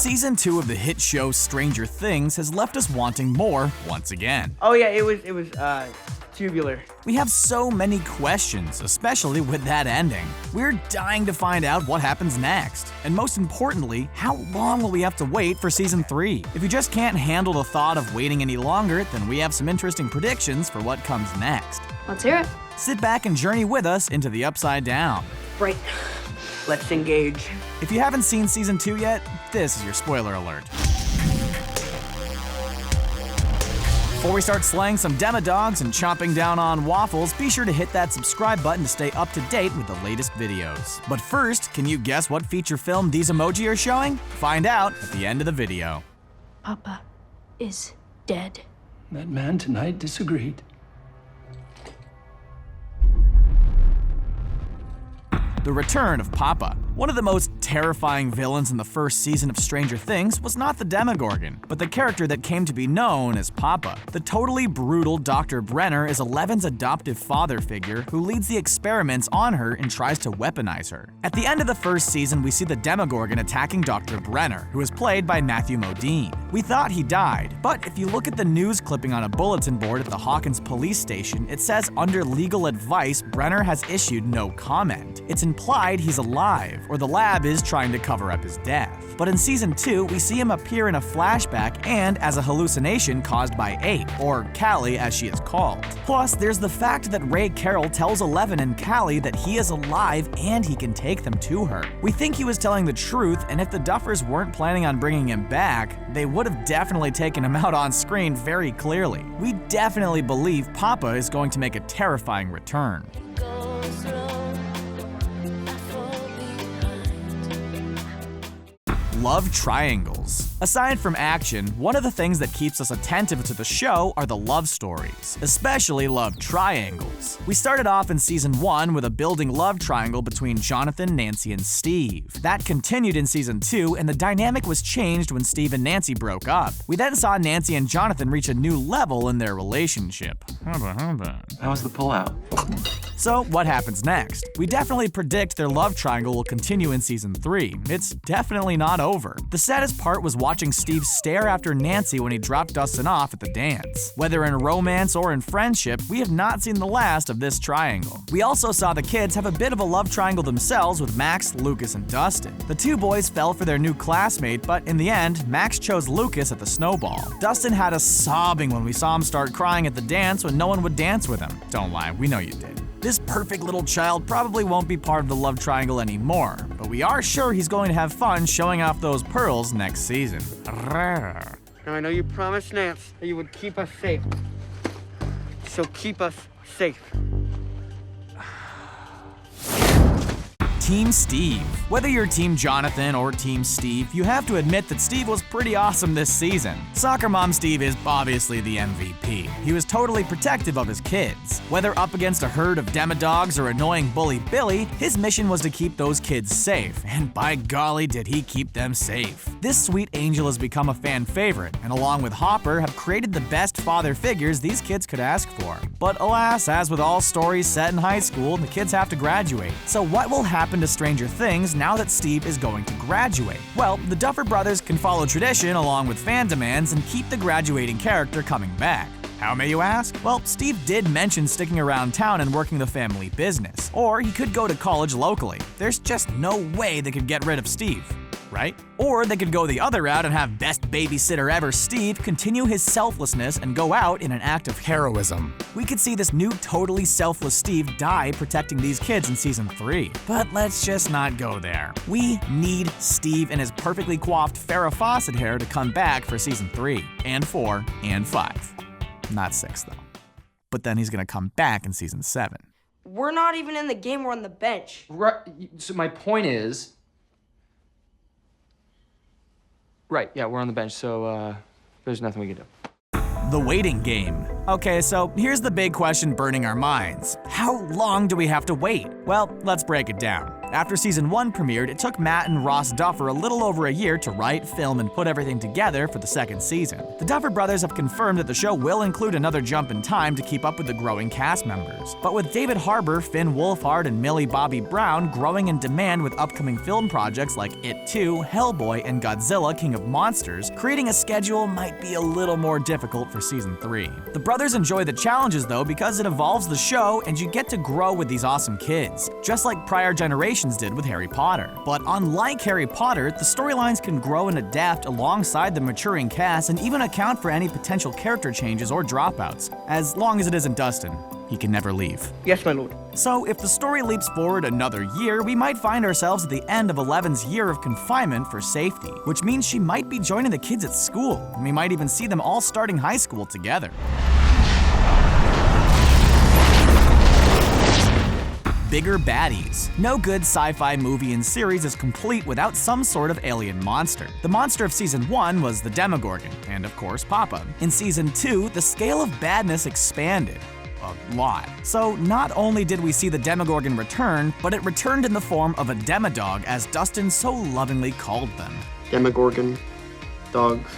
Season 2 of the hit show Stranger Things has left us wanting more once again. Oh yeah, it was tubular. We have so many questions, especially with that ending. We're dying to find out what happens next. And most importantly, how long will we have to wait for Season 3? If you just can't handle the thought of waiting any longer, then we have some interesting predictions for what comes next. Let's hear it. Sit back and journey with us into the Upside Down. Right. Let's engage. If you haven't seen Season 2 yet, this is your spoiler alert. Before we start slaying some demodogs and chomping down on waffles, be sure to hit that subscribe button to stay up to date with the latest videos. But first, can you guess what feature film these emoji are showing? Find out at the end of the video. Papa is dead. That man tonight disagreed. The return of Papa. One of the most terrifying villains in the first season of Stranger Things was not the Demogorgon, but the character that came to be known as Papa. The totally brutal Dr. Brenner is Eleven's adoptive father figure who leads the experiments on her and tries to weaponize her. At the end of the first season, we see the Demogorgon attacking Dr. Brenner, who is played by Matthew Modine. We thought he died, but if you look at the news clipping on a bulletin board at the Hawkins police station, it says under legal advice, Brenner has issued no comment. It's implied he's alive, or the lab is trying to cover up his death. But in Season 2, we see him appear in a flashback and as a hallucination caused by 8, or Callie as she is called. Plus, there's the fact that Ray Carroll tells Eleven and Callie that he is alive and he can take them to her. We think he was telling the truth, and if the Duffers weren't planning on bringing him back, they would have definitely taken him out on screen very clearly. We definitely believe Papa is going to make a terrifying return. Love triangles. Aside from action, one of the things that keeps us attentive to the show are the love stories, especially love triangles. We started off in Season 1 with a building love triangle between Jonathan, Nancy, and Steve. That continued in Season 2, and the dynamic was changed when Steve and Nancy broke up. We then saw Nancy and Jonathan reach a new level in their relationship. How was the pullout? So what happens next? We definitely predict their love triangle will continue in Season 3. It's definitely not over. The saddest part was watching Steve stare after Nancy when he dropped Dustin off at the dance. Whether in romance or in friendship, we have not seen the last of this triangle. We also saw the kids have a bit of a love triangle themselves with Max, Lucas, and Dustin. The two boys fell for their new classmate, but in the end, Max chose Lucas at the snowball. Dustin had us sobbing when we saw him start crying at the dance when no one would dance with him. Don't lie, we know you did. This perfect little child probably won't be part of the love triangle anymore, but we are sure he's going to have fun showing off those pearls next season. Now I know you promised Nance that you would keep us safe. So keep us safe. Team Steve. Whether you're Team Jonathan or Team Steve, you have to admit that Steve was pretty awesome this season. Soccer Mom Steve is obviously the MVP. He was totally protective of his kids. Whether up against a herd of demodogs or annoying bully Billy, his mission was to keep those kids safe, and by golly did he keep them safe. This sweet angel has become a fan favorite, and along with Hopper, have created the best father figures these kids could ask for. But alas, as with all stories set in high school, the kids have to graduate. So what will happen to Stranger Things now that Steve is going to graduate? Well, the Duffer Brothers can follow tradition along with fan demands and keep the graduating character coming back. How may you ask? Well, Steve did mention sticking around town and working the family business. Or he could go to college locally. There's just no way they could get rid of Steve, right? Or they could go the other route and have best babysitter ever Steve continue his selflessness and go out in an act of heroism. We could see this new totally selfless Steve die protecting these kids in Season 3. But let's just not go there. We need Steve and his perfectly coiffed Farrah Fawcett hair to come back for Season 3, and 4, and 5. Not 6 though. But then he's gonna come back in Season 7. We're not even in the game, we're on the bench. Right, so my point is... Right, yeah, we're on the bench, so there's nothing we can do. The waiting game. Okay, so here's the big question burning our minds. How long do we have to wait? Well, let's break it down. After season 1 premiered, it took Matt and Ross Duffer a little over a year to write, film, and put everything together for the second season. The Duffer brothers have confirmed that the show will include another jump in time to keep up with the growing cast members. But with David Harbour, Finn Wolfhard, and Millie Bobby Brown growing in demand with upcoming film projects like It 2, Hellboy, and Godzilla King of Monsters, creating a schedule might be a little more difficult for season 3. The brothers enjoy the challenges though because it evolves the show and you get to grow with these awesome kids, just like prior generations did with Harry Potter. But unlike Harry Potter, the storylines can grow and adapt alongside the maturing cast and even account for any potential character changes or dropouts, as long as it isn't Dustin. He can never leave. Yes, my lord. So if the story leaps forward another year, we might find ourselves at the end of Eleven's year of confinement for safety, which means she might be joining the kids at school, and we might even see them all starting high school together. Bigger baddies. No good sci-fi movie and series is complete without some sort of alien monster. The monster of season 1 was the Demogorgon, and of course Papa. In season 2, the scale of badness expanded. A lot. So not only did we see the Demogorgon return, but it returned in the form of a Demodog, as Dustin so lovingly called them. Demogorgon, dogs,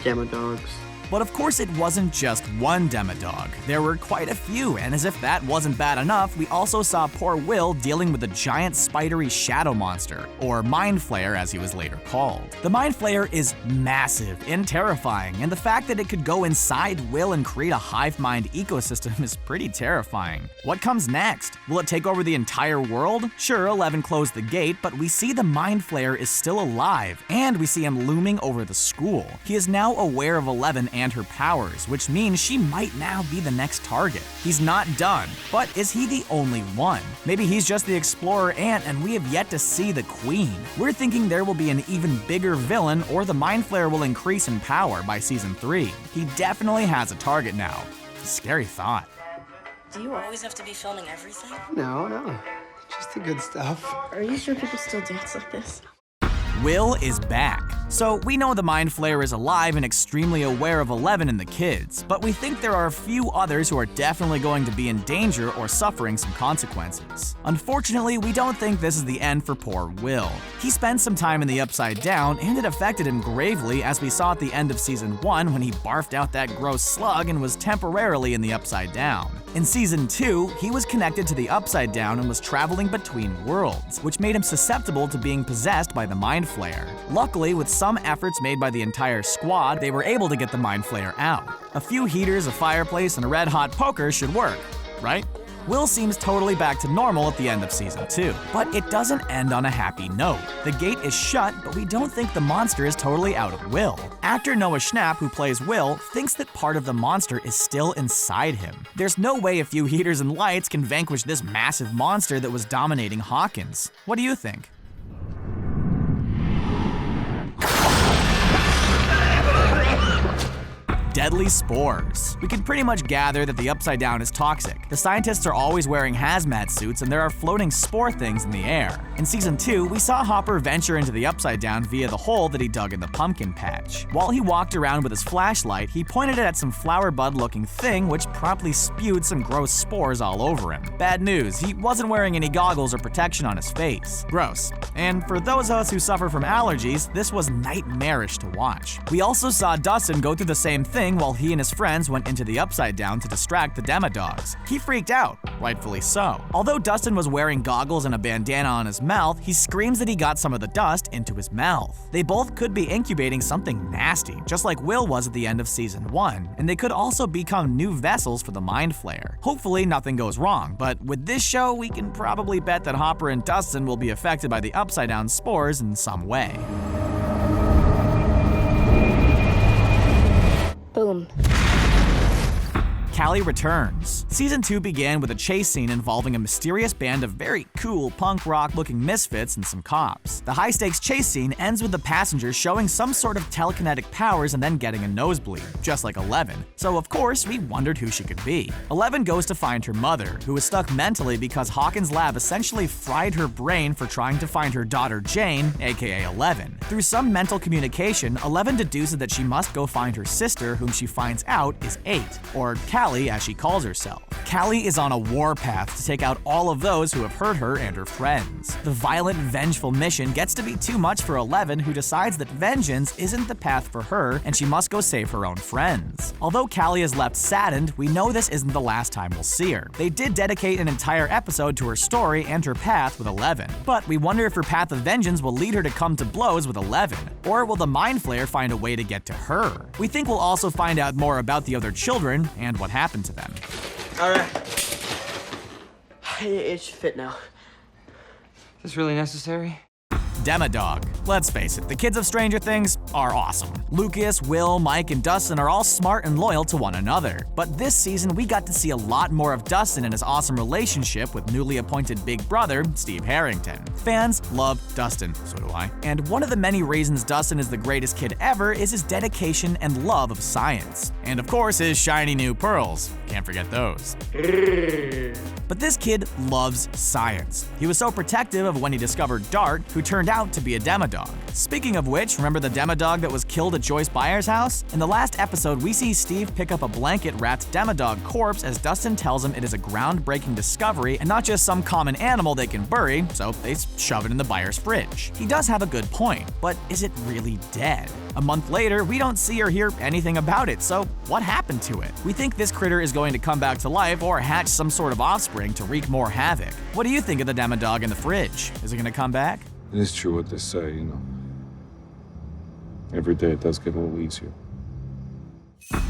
Demodogs. But of course it wasn't just one Demodog. There were quite a few, and as if that wasn't bad enough, we also saw poor Will dealing with a giant spidery shadow monster, or Mind Flayer as he was later called. The Mind Flayer is massive and terrifying, and the fact that it could go inside Will and create a hive mind ecosystem is pretty terrifying. What comes next? Will it take over the entire world? Sure, 11 closed the gate, but we see the Mind Flayer is still alive, and we see him looming over the school. He is now aware of 11 and her powers, which means she might now be the next target. He's not done, but is he the only one? Maybe he's just the explorer ant and we have yet to see the queen. We're thinking there will be an even bigger villain, or the Mind Flayer will increase in power by season 3. He definitely has a target now. Scary thought. Do you always have to be filming everything? No. Just the good stuff. Are you sure people still dance like this? Will is back. So we know the Mind Flayer is alive and extremely aware of 11 and the kids, but we think there are a few others who are definitely going to be in danger or suffering some consequences. Unfortunately, we don't think this is the end for poor Will. He spent some time in the Upside Down, and it affected him gravely, as we saw at the end of season 1 when he barfed out that gross slug and was temporarily in the Upside Down. In season 2, he was connected to the Upside Down and was traveling between worlds, which made him susceptible to being possessed by the Mind Flayer. Luckily, with some efforts made by the entire squad, they were able to get the Mind Flayer out. A few heaters, a fireplace, and a red-hot poker should work, right? Will seems totally back to normal at the end of season 2, but it doesn't end on a happy note. The gate is shut, but we don't think the monster is totally out of Will. Actor Noah Schnapp, who plays Will, thinks that part of the monster is still inside him. There's no way a few heaters and lights can vanquish this massive monster that was dominating Hawkins. What do you think? Deadly spores. We can pretty much gather that the Upside Down is toxic. The scientists are always wearing hazmat suits and there are floating spore things in the air. In season 2, we saw Hopper venture into the Upside Down via the hole that he dug in the pumpkin patch. While he walked around with his flashlight, he pointed it at some flower bud looking thing which promptly spewed some gross spores all over him. Bad news, he wasn't wearing any goggles or protection on his face. Gross. And for those of us who suffer from allergies, this was nightmarish to watch. We also saw Dustin go through the same thing while he and his friends went into the Upside Down to distract the Demodogs. He freaked out, rightfully so. Although Dustin was wearing goggles and a bandana on his mouth, he screams that he got some of the dust into his mouth. They both could be incubating something nasty, just like Will was at the end of season 1, and they could also become new vessels for the Mind Flayer. Hopefully nothing goes wrong, but with this show, we can probably bet that Hopper and Dustin will be affected by the Upside Down spores in some way. Boom. Callie returns. Season 2 began with a chase scene involving a mysterious band of very cool punk rock looking misfits and some cops. The high stakes chase scene ends with the passengers showing some sort of telekinetic powers and then getting a nosebleed, just like 11. So of course, we wondered who she could be. 11 goes to find her mother, who is stuck mentally because Hawkins' lab essentially fried her brain for trying to find her daughter Jane, aka 11. Through some mental communication, 11 deduces that she must go find her sister, whom she finds out is 8, or Callie as she calls herself. Callie is on a warpath to take out all of those who have hurt her and her friends. The violent, vengeful mission gets to be too much for Eleven, who decides that vengeance isn't the path for her and she must go save her own friends. Although Callie is left saddened, we know this isn't the last time we'll see her. They did dedicate an entire episode to her story and her path with Eleven, but we wonder if her path of vengeance will lead her to come to blows with Eleven, or will the Mind Flayer find a way to get to her? We think we'll also find out more about the other children and what happened to them. All right. It should fit now. Is this really necessary? Demodog. Let's face it, the kids of Stranger Things are awesome. Lucas, Will, Mike, and Dustin are all smart and loyal to one another. But this season, we got to see a lot more of Dustin and his awesome relationship with newly appointed big brother, Steve Harrington. Fans love Dustin, so do I. And one of the many reasons Dustin is the greatest kid ever is his dedication and love of science. And of course, his shiny new pearls. Can't forget those. But this kid loves science. He was so protective of when he discovered Dart, who turned out to be a Demodog. Speaking of which, remember the Demodog that was killed at Joyce Byers' house? In the last episode, we see Steve pick up a blanket-wrapped Demodog corpse as Dustin tells him it is a groundbreaking discovery and not just some common animal they can bury, so they shove it in the Byers' fridge. He does have a good point, but is it really dead? A month later, we don't see or hear anything about it, so what happened to it? We think this critter is going to come back to life or hatch some sort of offspring to wreak more havoc. What do you think of the Demodog in the fridge? Is it going to come back? It is true what they say, you know. Every day it does get a little easier.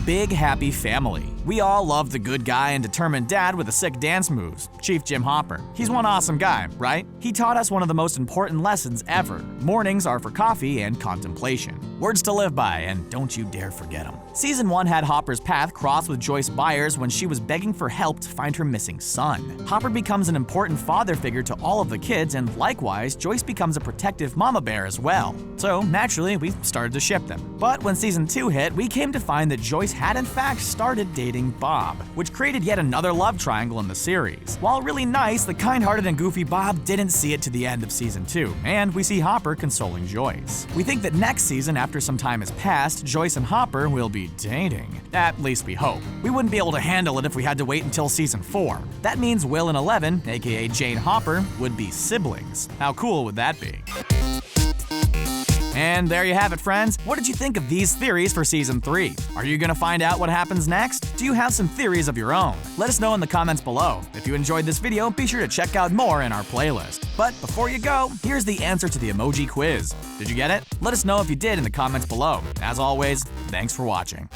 Big happy family. We all love the good guy and determined dad with the sick dance moves, Chief Jim Hopper. He's one awesome guy, right? He taught us one of the most important lessons ever. Mornings are for coffee and contemplation. Words to live by, and don't you dare forget them. Season 1 had Hopper's path crossed with Joyce Byers when she was begging for help to find her missing son. Hopper becomes an important father figure to all of the kids, and likewise, Joyce becomes a protective mama bear as well. So naturally, we started to ship them. But when Season 2 hit, we came to find that Joyce had in fact started dating Bob, which created yet another love triangle in the series. While really nice, the kind-hearted and goofy Bob didn't see it to the end of Season 2, and we see Hopper consoling Joyce. We think that next season, after some time has passed, Joyce and Hopper will be dating. At least we hope. We wouldn't be able to handle it if we had to wait until Season 4. That means Will and Eleven, aka Jane Hopper, would be siblings. How cool would that be? And there you have it, friends. What did you think of these theories for Season 3? Are you gonna find out what happens next? Do you have some theories of your own? Let us know in the comments below. If you enjoyed this video, be sure to check out more in our playlist. But before you go, here's the answer to the emoji quiz. Did you get it? Let us know if you did in the comments below. As always, thanks for watching.